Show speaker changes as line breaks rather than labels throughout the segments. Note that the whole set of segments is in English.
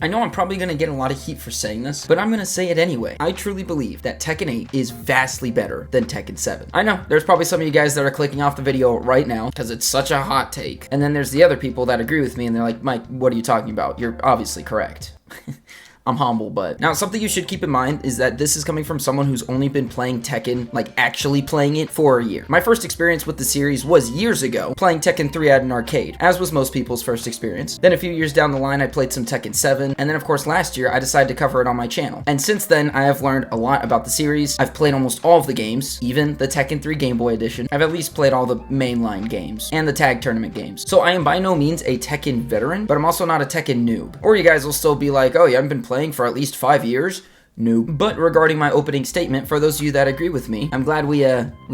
I know I'm probably going to get a lot of heat for saying this, but I'm going to say it anyway. I truly believe that Tekken 8 is vastly better than Tekken 7. I know, there's probably some of you guys that are clicking off the video right now because it's such a hot take. And then there's the other people that agree with me and they're like, Mike, what are you talking about? You're obviously correct. I'm humble, but now something you should keep in mind is that this is coming from someone who's only been playing Tekken, like actually playing it, for a year. My first experience with the series was years ago, playing Tekken 3 at an arcade, as was most people's first experience. Then a few years down the line, I played some Tekken 7, and then of course last year, I decided to cover it on my channel. And since then, I have learned a lot about the series. I've played almost all of the games, even the Tekken 3 Game Boy Edition. I've at least played all the mainline games, and the tag tournament games. So I am by no means a Tekken veteran, but I'm also not a Tekken noob. Or you guys will still be like, oh, you haven't been playing for at least 5 years? Noob. But regarding my opening statement, for those of you that agree with me, I'm glad we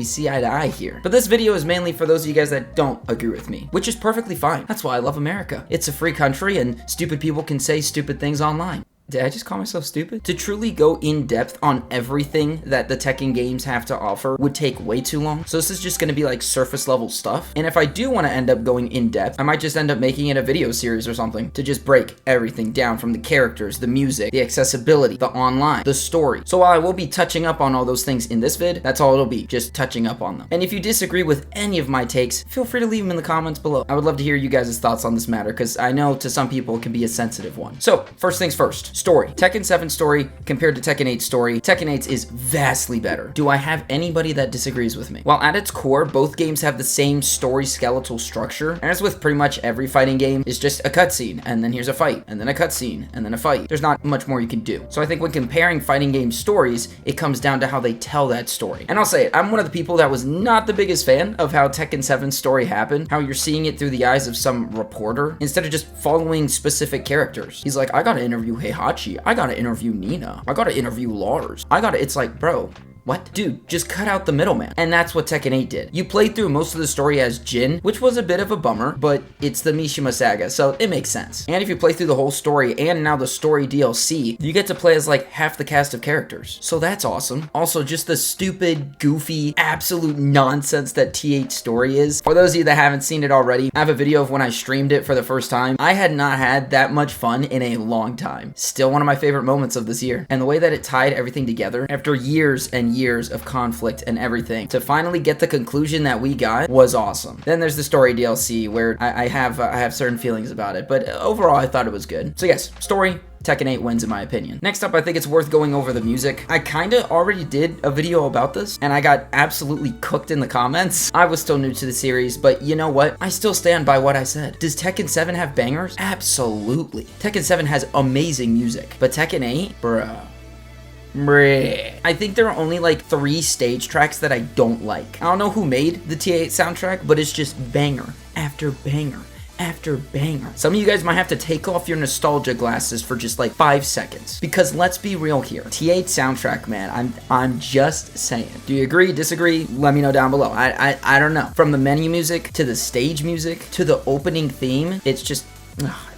see eye to eye here. But this video is mainly for those of you guys that don't agree with me, which is perfectly fine. That's why I love America. It's a free country and stupid people can say stupid things online. Did I just call myself stupid? To truly go in depth on everything that the Tekken games have to offer would take way too long. So this is just gonna be like surface level stuff. And if I do want to end up going in depth, I might just end up making it a video series or something to just break everything down, from the characters, the music, the accessibility, the online, the story. So while I will be touching up on all those things in this vid, that's all it'll be, just touching up on them. And if you disagree with any of my takes, feel free to leave them in the comments below. I would love to hear you guys' thoughts on this matter, because I know to some people it can be a sensitive one. So first things first. Story. Tekken 7 story compared to Tekken 8 story. Tekken 8's is vastly better. Do I have anybody that disagrees with me? Well, at its core, both games have the same story skeletal structure, and as with pretty much every fighting game, it's just a cutscene, and then here's a fight, and then a cutscene, and then a fight. There's not much more you can do. So I think when comparing fighting game stories, it comes down to how they tell that story. And I'll say it, I'm one of the people that was not the biggest fan of how Tekken 7's story happened, how you're seeing it through the eyes of some reporter, instead of just following specific characters. He's like, I gotta interview Heihachi, I gotta interview Nina, I gotta interview Lars, it's like, bro, what? Dude, just cut out the middleman. And that's what Tekken 8 did. You played through most of the story as Jin, which was a bit of a bummer, but it's the Mishima saga, so it makes sense. And if you play through the whole story and now the story DLC, you get to play as like half the cast of characters. So that's awesome. Also, just the stupid, goofy, absolute nonsense that T8 story is. For those of you that haven't seen it already, I have a video of when I streamed it for the first time. I had not had that much fun in a long time. Still one of my favorite moments of this year. And the way that it tied everything together after years and years of conflict and everything to finally get the conclusion that we got was awesome. Then there's the story DLC where I have certain feelings about it, but overall I thought it was good. So yes, story, Tekken 8 wins in my opinion. Next up, I think it's worth going over the music. I kinda already did a video about this, and I got absolutely cooked in the comments. I was still new to the series, but you know what? I still stand by what I said. Does Tekken 7 have bangers? Absolutely. Tekken 7 has amazing music, but Tekken 8? Bruh. I think there are only like 3 stage tracks that I don't like. I don't know who made the T8 soundtrack, but it's just banger after banger after banger. Some of you guys might have to take off your nostalgia glasses for just like 5 seconds, because let's be real here. T8 soundtrack, man, I'm just saying. Do you agree, disagree? Let me know down below. I don't know. From the menu music to the stage music to the opening theme, it's just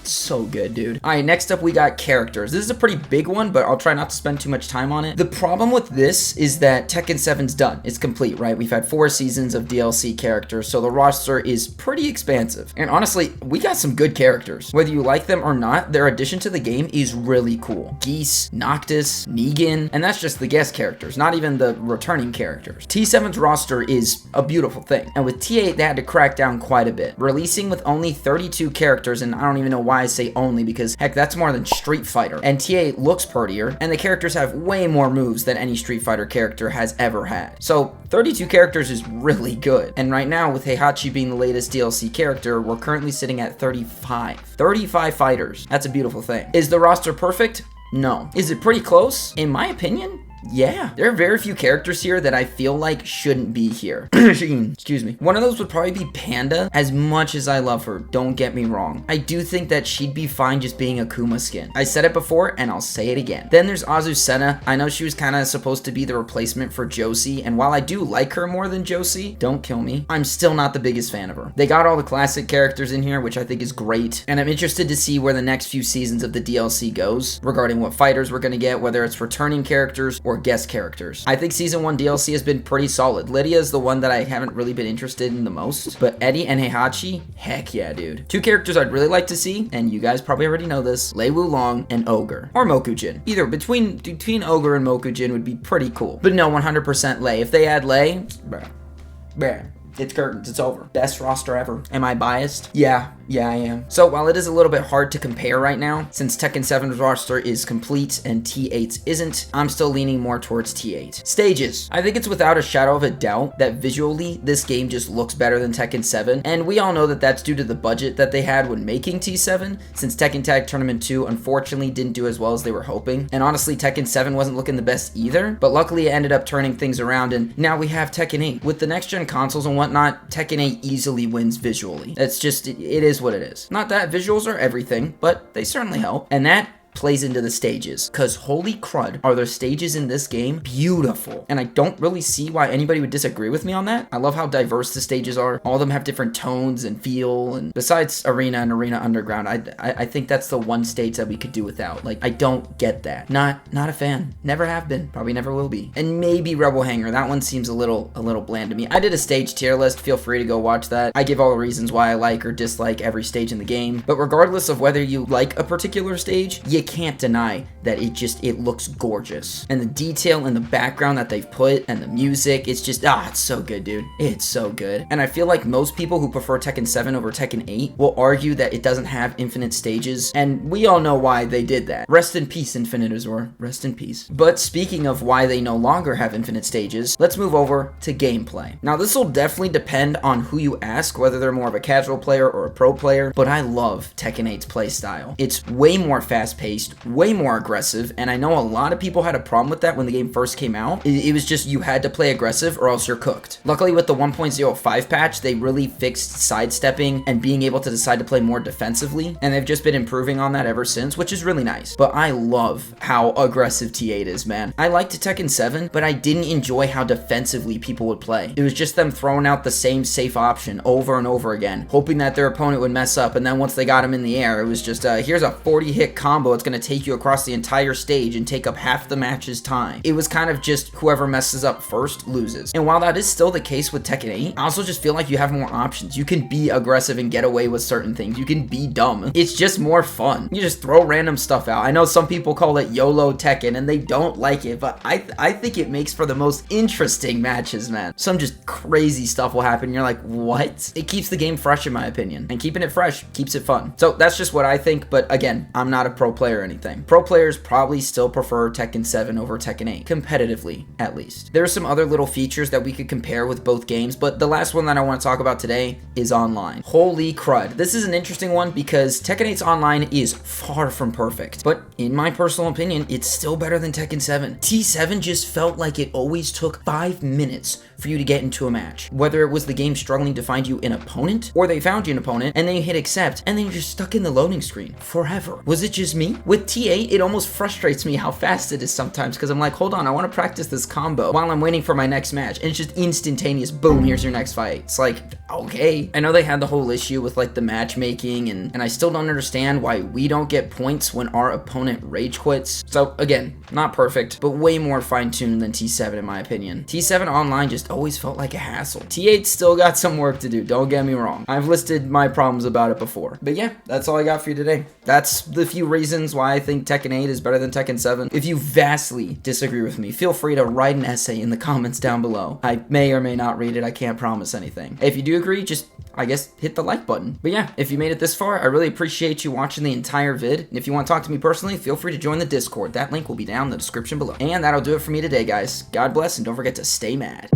it's so good, dude. All right, next up we got characters. This is a pretty big one, but I'll try not to spend too much time on it. The problem with this is that Tekken 7's done. It's complete, right? We've had 4 seasons of DLC characters, so the roster is pretty expansive. And honestly, we got some good characters. Whether you like them or not, their addition to the game is really cool. Geese, Noctis, Negan, and that's just the guest characters, not even the returning characters. T7's roster is a beautiful thing, and with T8, they had to crack down quite a bit, releasing with only 32 characters, and I don't even know why I say only, because heck, that's more than Street Fighter. And T8 looks prettier, and the characters have way more moves than any Street Fighter character has ever had. So 32 characters is really good. And right now, with Heihachi being the latest DLC character, we're currently sitting at 35. 35 fighters. That's a beautiful thing. Is the roster perfect? No. Is it pretty close? In my opinion, yeah. There are very few characters here that I feel like shouldn't be here. Excuse me. One of those would probably be Panda. As much as I love her, don't get me wrong, I do think that she'd be fine just being a Kuma skin. I said it before, and I'll say it again. Then there's Azucena. I know she was kind of supposed to be the replacement for Josie, and while I do like her more than Josie, don't kill me, I'm still not the biggest fan of her. They got all the classic characters in here, which I think is great, and I'm interested to see where the next few seasons of the DLC goes, regarding what fighters we're gonna get, whether it's returning characters or or guest characters. I think Season 1 DLC has been pretty solid. Lydia is the one that I haven't really been interested in the most, but Eddie and Heihachi, heck yeah, dude. 2 characters I'd really like to see, and you guys probably already know this, Lei Wulong and Ogre, or Mokujin. Either between Ogre and Mokujin would be pretty cool. But no, 100% Lei. If they add Lei, bruh. It's curtains. It's over. Best roster ever. Am I biased? Yeah, I am. So while it is a little bit hard to compare right now, since Tekken 7's roster is complete and T8's isn't, I'm still leaning more towards T8. Stages. I think it's without a shadow of a doubt that visually this game just looks better than Tekken 7, and we all know that that's due to the budget that they had when making T7, since Tekken Tag Tournament 2 unfortunately didn't do as well as they were hoping, and honestly Tekken 7 wasn't looking the best either, but luckily it ended up turning things around, and now we have Tekken 8. With the next gen consoles and whatnot, Tekken 8 easily wins visually. That's just, it is what it is. Not that visuals are everything, but they certainly help. And that plays into the stages, because holy crud are the stages in this game beautiful, and I don't really see why anybody would disagree with me on that. I love how diverse the stages are. All of them have different tones and feel, and besides Arena and Arena Underground, I think that's the one stage that we could do without. Like, I don't get that. Not a fan. Never have been. Probably never will be. And maybe Rebel Hangar. That one seems a little bland to me. I did a stage tier list. Feel free to go watch that. I give all the reasons why I like or dislike every stage in the game, but regardless of whether you like a particular stage, you can't deny that it looks gorgeous, and the detail in the background that they've put and the music, it's just it's so good, dude. It's so good. And I feel like most people who prefer Tekken 7 over Tekken 8 will argue that it doesn't have infinite stages, and we all know why they did that. Rest in peace, Infinite Azor. Rest in peace. But speaking of why they no longer have infinite stages, let's move over to gameplay. Now this will definitely depend on who you ask, whether they're more of a casual player or a pro player, but I love Tekken 8's playstyle. It's way more fast-paced, way more aggressive, and I know a lot of people had a problem with that when the game first came out. It was just you had to play aggressive or else you're cooked. Luckily with the 1.05 patch, they really fixed sidestepping and being able to decide to play more defensively, and they've just been improving on that ever since, which is really nice. But I love how aggressive T8 is, man. I liked Tekken 7, but I didn't enjoy how defensively people would play. It was just them throwing out the same safe option over and over again, hoping that their opponent would mess up, and then once they got him in the air, it was just, here's a 40-hit combo. It's going to take you across the entire stage and take up half the match's time. It was kind of just whoever messes up first loses. And while that is still the case with Tekken 8, I also just feel like you have more options. You can be aggressive and get away with certain things. You can be dumb. It's just more fun. You just throw random stuff out. I know some people call it YOLO Tekken and they don't like it, but I think it makes for the most interesting matches, man. Some just crazy stuff will happen. You're like, what? It keeps the game fresh in my opinion, and keeping it fresh keeps it fun. So that's just what I think, but again, I'm not a pro player or anything. Pro players probably still prefer Tekken 7 over Tekken 8, competitively at least. There are some other little features that we could compare with both games, but the last one that I want to talk about today is online. Holy crud. This is an interesting one because Tekken 8's online is far from perfect, but in my personal opinion, it's still better than Tekken 7. T7 just felt like it always took 5 minutes for you to get into a match. Whether it was the game struggling to find you an opponent, or they found you an opponent, and then you hit accept, and then you're just stuck in the loading screen forever. Was it just me? With T8, it almost frustrates me how fast it is sometimes, because I'm like, hold on, I want to practice this combo while I'm waiting for my next match, and it's just instantaneous, boom, here's your next fight. It's like, okay. I know they had the whole issue with like the matchmaking, and I still don't understand why we don't get points when our opponent rage quits. So again, not perfect, but way more fine-tuned than T7 in my opinion. T7 online just always felt like a hassle. T8 still got some work to do, don't get me wrong. I've listed my problems about it before. But yeah, that's all I got for you today. That's the few reasons why I think Tekken 8 is better than Tekken 7. If you vastly disagree with me, feel free to write an essay in the comments down below. I may or may not read it, I can't promise anything. If you do agree, just, I guess, hit the like button. But yeah, if you made it this far, I really appreciate you watching the entire vid. And if you want to talk to me personally, feel free to join the Discord. That link will be down in the description below. And that'll do it for me today, guys. God bless, and don't forget to stay mad.